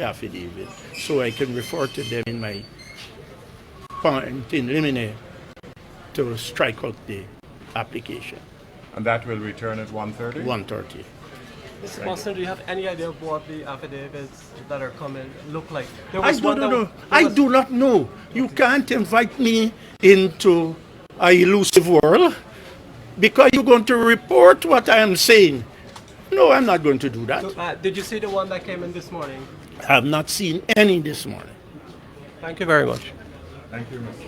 affidavit, so I can refer to them in my point in limine to strike out the application. And that will return at 1:30? 1:30. Mr. Boston, do you have any idea of what the affidavits that are coming look like? I don't know. I do not know. You can't invite me into a elusive world because you're going to report what I am saying. No, I'm not going to do that. Did you see the one that came in this morning? I have not seen any this morning. Thank you very much. Thank you, Mr.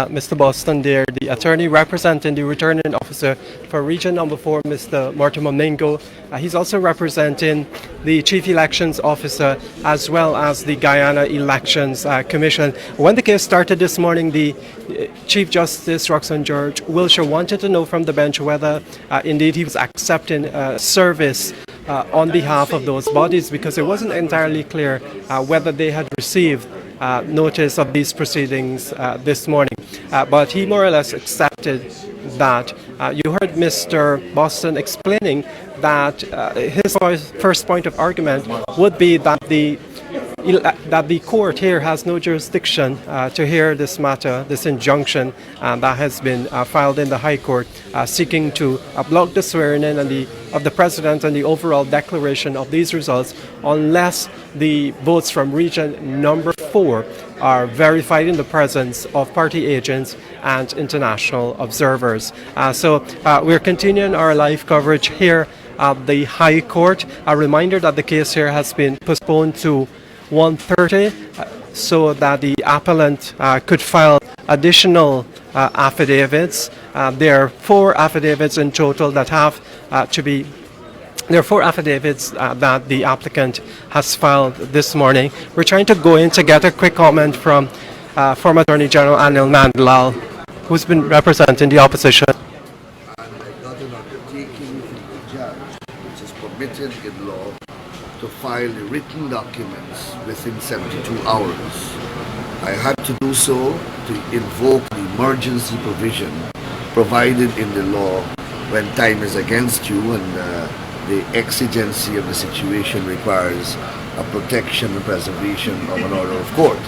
Mr. Boston there, the attorney representing the returning officer for Region Number 4, Mr. Mortimer Mingo. He's also representing the Chief Elections Officer as well as the Guyana Elections Commission. When the case started this morning, the Chief Justice Roxanne George Wilshire wanted to know from the bench whether indeed he was accepting service on behalf of those bodies, because it wasn't entirely clear whether they had received notice of these proceedings this morning. But he more or less accepted that. You heard Mr. Boston explaining that his first point of argument would be that the court here has no jurisdiction to hear this matter, this injunction that has been filed in the High Court, seeking to block the swearing-in of the President and the overall declaration of these results unless the votes from Region Number 4 are verified in the presence of party agents and international observers. So we're continuing our live coverage here at the High Court. A reminder that the case here has been postponed to 1:30 so that the appellant could file additional affidavits. There are 4 affidavits in total that have to be. There are 4 affidavits that the applicant has filed this morning. We're trying to go in to get a quick comment from former Attorney General Anil Nandlal, who's been representing the opposition. And I got an undertaking from the judge, which is permitted in law, to file the written documents within 72 hours. I had to do so to invoke the emergency provision provided in the law when time is against you and the exigency of the situation requires a protection and preservation of an order of court.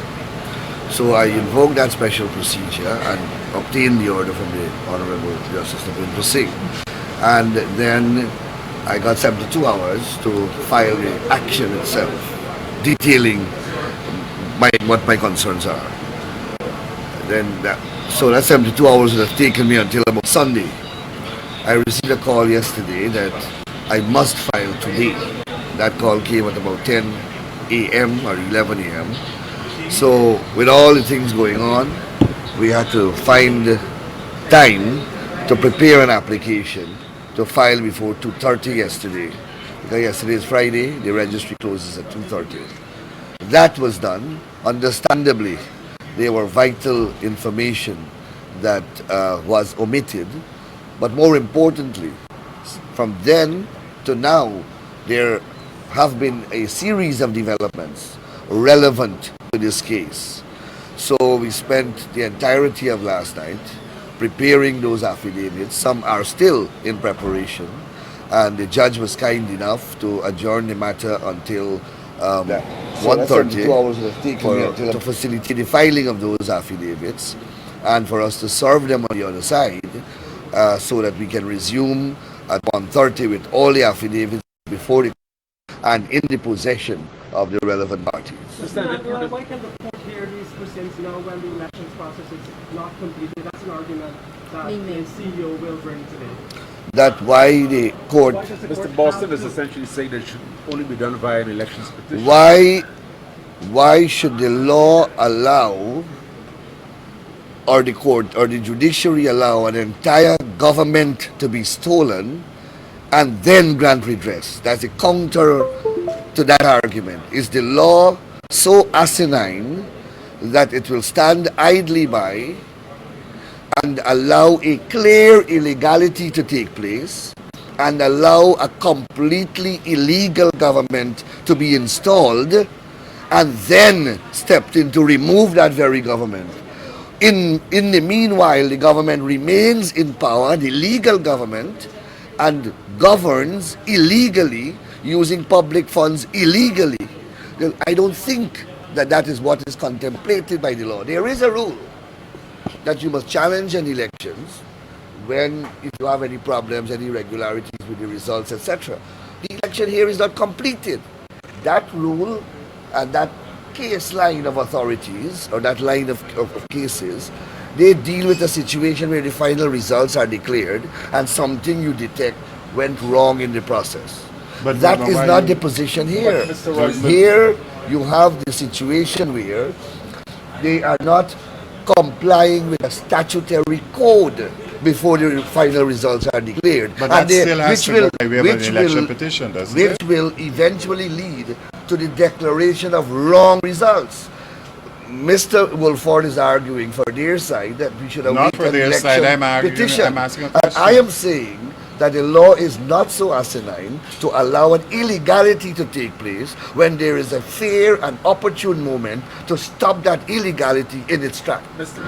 So I invoked that special procedure and obtained the order from the Honorable Justice Navin Singh. And then I got 72 hours to file the action itself, detailing what my concerns are. So that 72 hours would have taken me until about Sunday. I received a call yesterday that I must file today. That call came at about 10 a.m. or 11 a.m. So with all the things going on, we had to find time to prepare an application to file before 2:30 yesterday. Because yesterday is Friday, the registry closes at 2:30. That was done. Understandably, there were vital information that was omitted. But more importantly, from then to now, there have been a series of developments relevant to this case. So we spent the entirety of last night preparing those affidavits. Some are still in preparation, and the judge was kind enough to adjourn the matter until 1:30 to facilitate the filing of those affidavits and for us to serve them on the other side so that we can resume at 1:30 with all the affidavits before the and in the possession of the relevant parties. Why can the court hear these proceedings now when the elections process is not completed? That's an argument that the CEO will bring today. That's why the court... Mr. Boston is essentially saying that it should only be done via an elections petition. Why should the law allow, or the court or the judiciary allow, an entire government to be stolen and then grant redress? That's a counter to that argument. Is the law so asinine that it will stand idly by and allow a clear illegality to take place and allow a completely illegal government to be installed and then stepped in to remove that very government? In the meanwhile, the government remains in power, the legal government, and governs illegally using public funds illegally, then I don't think that that is what is contemplated by the law. There is a rule that you must challenge an elections when, if you have any problems, any irregularities with the results, etc. The election here is not completed. That rule and that case line of authorities, or that line of cases, they deal with a situation where the final results are declared and something you detect went wrong in the process. But that is not the position here. Here you have the situation where they are not complying with a statutory code before the final results are declared. But that still has to go by way of an election petition, doesn't it? Which will eventually lead to the declaration of wrong results. Mr. Wolford is arguing for their side that we should await not for an their election side. I'm arguing, petition. I'm asking a question. And I am saying that the law is not so asinine to allow an illegality to take place when there is a fair and opportune moment to stop that illegality in its track. Mr.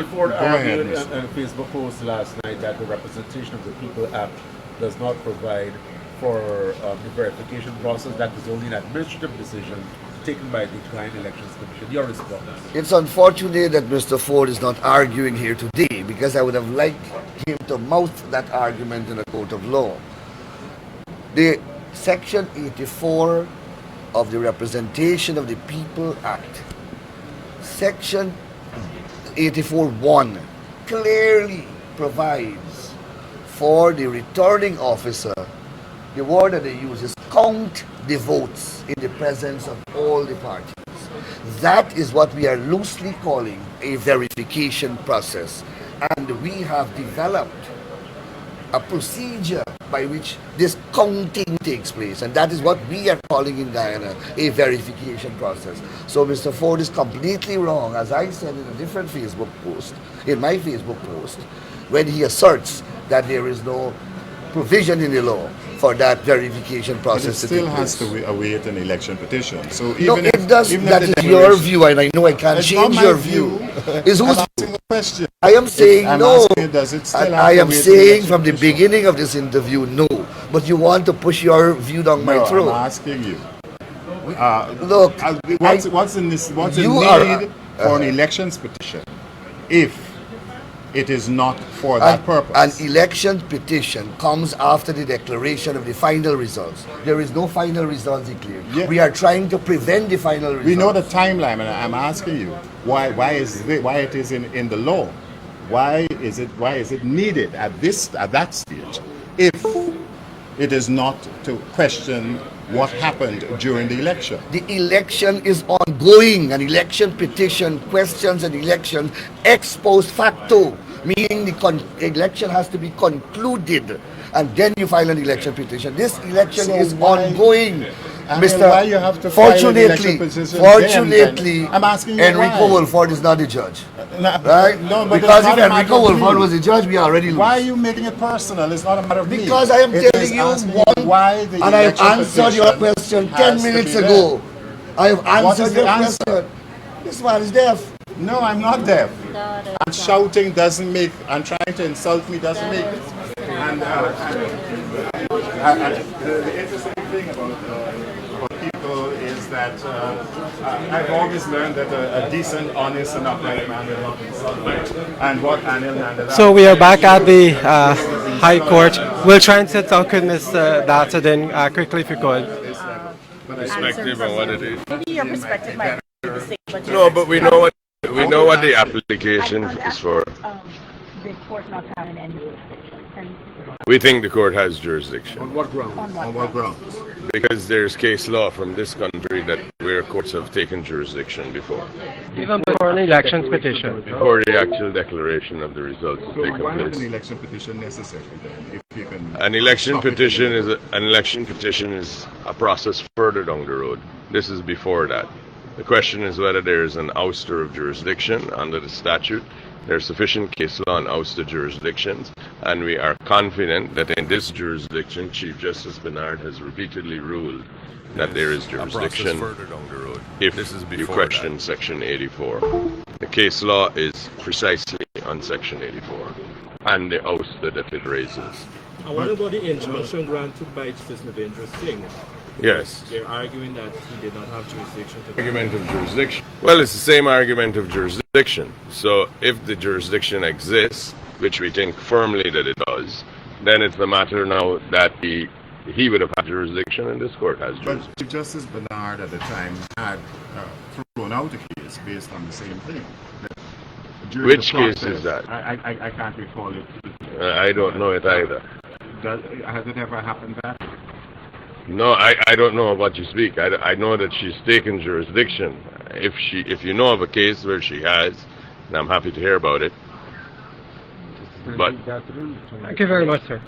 Ford argued in a Facebook post last night that the Representation of the People Act does not provide for the verification process. That is only an administrative decision taken by the Guyana Elections Commission. Your response? It's unfortunate that Mr. Ford is not arguing here today, because I would have liked him to mouth that argument in a court of law. The Section 84 of the Representation of the People Act, Section 84(1) clearly provides for the returning officer, the word that they use is count the votes in the presence of all the parties. That is what we are loosely calling a verification process. And we have developed a procedure by which this counting takes place. And that is what we are calling in Guyana a verification process. So Mr. Ford is completely wrong, as I said in a different Facebook post, in my Facebook post, when he asserts that there is no provision in the law for that verification process. But it still has to await an election petition. So even no, if, it does. even That is your view, and I know I can't change your view. Is whose view? Question. I am saying no. Does it still I am saying from the beginning of this interview, no. But you want to push your view down my throat. I'm asking you. Look, what's the need for an elections petition if it is not for that purpose? An election petition comes after the declaration of the final results. There is no final results declared. Yeah. We are trying to prevent the final results. We know the timeline, and I'm asking you why it is in the law. Why is it needed at that stage if it is not to question what happened during the election? The election is ongoing. An election petition questions an election ex post facto, meaning the election has to be concluded, and then you file an election petition. This election is ongoing. Mr. Why you have to file an election petition Fortunately, I'm asking you Enrico why. Wolford is not the judge. Right? No, but because if Enrico Wolford was the judge, we already lose. Why are you making it personal? It's not a matter of me. Because I am telling you why the and I have answered your question 10 minutes ago. I have answered your question. This man is deaf. No, I'm not deaf. And shouting doesn't make, and trying to insult me doesn't make. And the interesting thing about people is that I've always learned that a decent, honest, and upright man will not insult me. And what Anil handed out. So we are back at the High Court. We'll try and sit down with Mr. Data then quickly if you could. Perspective on what it is. Maybe your perspective might be the same, but No, but we know what the application is for. The court not having any jurisdiction. We think the court has jurisdiction. On what grounds? On what grounds? Because there's case law from this country that where courts have taken jurisdiction before. Even before an elections petition. Before the actual declaration of the results has taken Why is an place. election petition necessary then? If you can An election petition is a process further down the road. This is before that. The question is whether there is an ouster of jurisdiction under the statute. There's sufficient case law on ouster jurisdictions, and we are confident that in this jurisdiction, Chief Justice Bernard has repeatedly ruled that there is jurisdiction further down the road. If this is you question Section 84. The case law is precisely on Section 84 and the ouster that it raises. And what about the injunction granted by Justice Navendra Singh? Yes. They're arguing that he did not have jurisdiction to... Argument of jurisdiction. Well, it's the same argument of jurisdiction. So if the jurisdiction exists, which we think firmly that it does, then it's the matter now that he would have had jurisdiction and this court has jurisdiction. But Justice Bernard at the time had thrown out a case based on the same thing. During Which the process, case is that? I can't recall it. I don't know it either. Has it ever happened that? No, I don't know of what you speak. I know that she's taken jurisdiction. If you know of a case where she has, then I'm happy to hear about it. But Thank you very much, sir.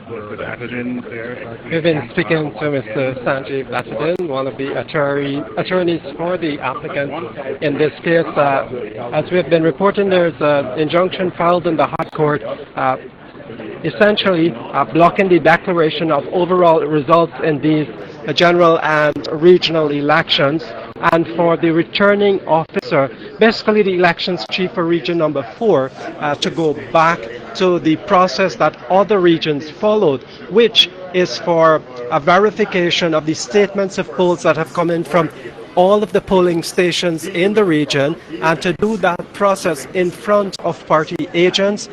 We've been speaking to Mr. Sanjay Blatterdin, one of the attorneys for the applicant in this case. As we have been reporting, there's an injunction filed in the High Court essentially blocking the declaration of overall results in these general and regional elections. And for the returning officer, basically the elections chief for region number 4, to go back to the process that other regions followed, which is for a verification of the statements of polls that have come in from all of the polling stations in the region, and to do that process in front of party agents,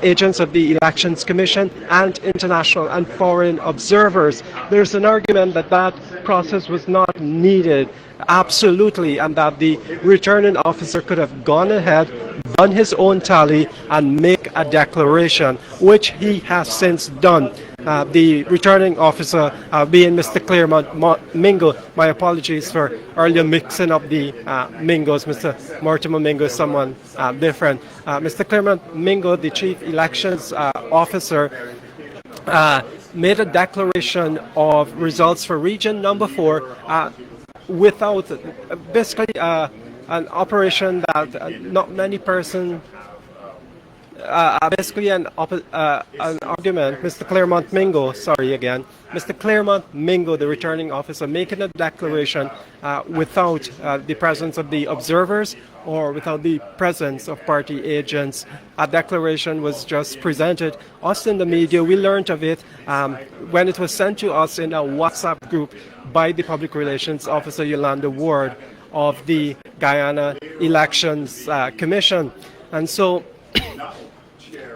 agents of the Elections Commission, and international and foreign observers. There's an argument that that process was not needed, absolutely, and that the returning officer could have gone ahead, done his own tally, and make a declaration, which he has since done. The returning officer being Mr. Claremont Mingo. My apologies for earlier mixing up the Mingos. Mr. Mortimer Mingo is someone different. Mr. Claremont Mingo, the chief elections officer, made a declaration of results for region number 4 without basically an operation that not many persons. Basically an argument, Mr. Claremont Mingo, Mr. Claremont Mingo, the returning officer, making a declaration without the presence of the observers or without the presence of party agents. A declaration was just presented us in the media. We learned of it when it was sent to us in a WhatsApp group by the public relations officer Yolanda Ward of the Guyana Elections Commission. And so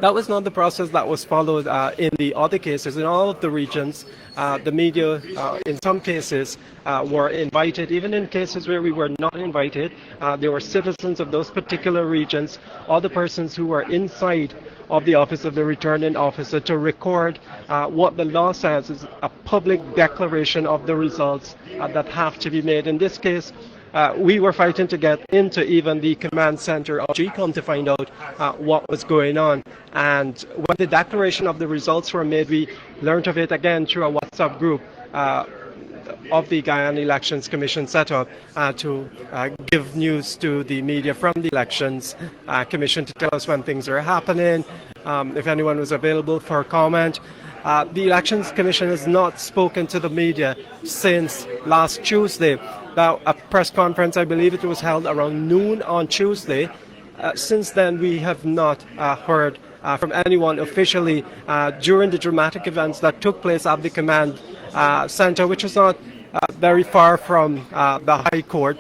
that was not the process that was followed in the other cases. In all of the regions, the media, in some cases, were invited. Even in cases where we were not invited, there were citizens of those particular regions, all the persons who were inside of the office of the returning officer, to record what the law says is a public declaration of the results that have to be made. In this case, we were fighting to get into even the command center of GCOM to find out what was going on. And when the declaration of the results were made, we learned of it again through a WhatsApp group of the Guyana Elections Commission set up to give news to the media from the Elections Commission to tell us when things are happening, if anyone was available for comment. The Elections Commission has not spoken to the media since last Tuesday. Now, a press conference, I believe it was held around noon on Tuesday. Since then, we have not heard from anyone officially during the dramatic events that took place at the command center, which was not very far from the High Court.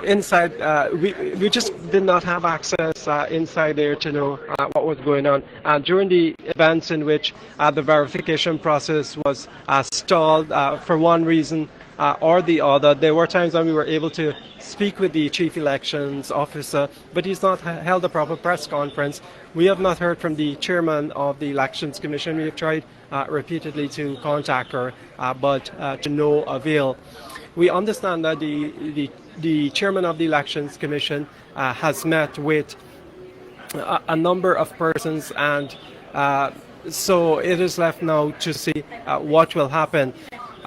Inside, we just did not have access inside there to know what was going on. During the events in which the verification process was stalled for one reason or the other, there were times when we were able to speak with the chief elections officer, but he's not held a proper press conference. We have not heard from the chairman of the Elections Commission. We have tried repeatedly to contact her, but to no avail. We understand that the chairman of the Elections Commission has met with a number of persons, and so it is left now to see what will happen.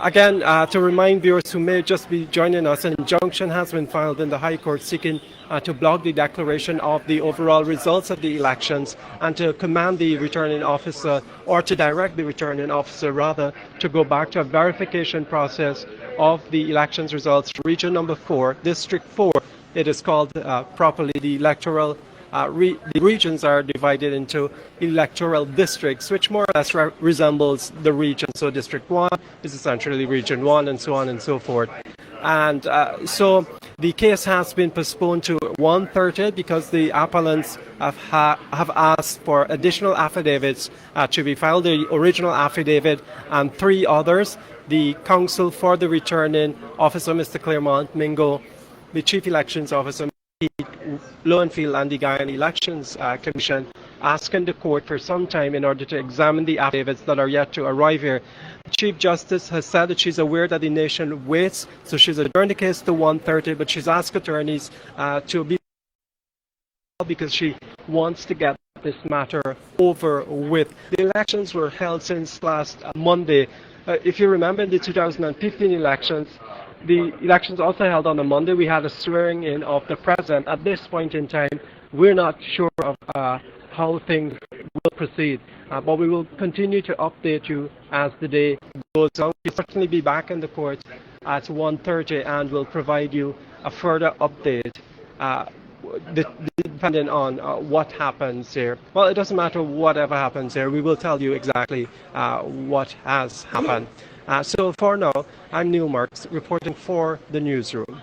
Again, to remind viewers who may just be joining us, an injunction has been filed in the High Court seeking to block the declaration of the overall results of the elections and to command the returning officer, or to direct the returning officer rather, to go back to a verification process of the elections results, region number 4, district 4. It is called properly the electoral The regions are divided into electoral districts, which more or less resembles the region. So District 1 is essentially Region 1, and so on and so forth. And so the case has been postponed to 1:30 because the appellants have asked for additional affidavits to be filed. The original affidavit and 3 others. The counsel for the returning officer, Mr. Claremont Mingo, the chief elections officer, Lowenfield, and the Guyana Elections Commission, asking the court for some time in order to examine the affidavits that are yet to arrive here. The Chief Justice has said that she's aware that the nation waits, so she's adjourned the case to 1:30, but she's asked attorneys to be because she wants to get this matter over with. The elections were held since last Monday. If you remember the 2015 elections, the elections also held on a Monday. We had a swearing in of the president. At this point in time, we're not sure of how things will proceed, but we will continue to update you as the day goes on. We'll certainly be back in the court at 1:30 and we'll provide you a further update depending on what happens here. Well, it doesn't matter whatever happens here. We will tell you exactly what has happened. So for now, I'm Neil Marks reporting for the newsroom.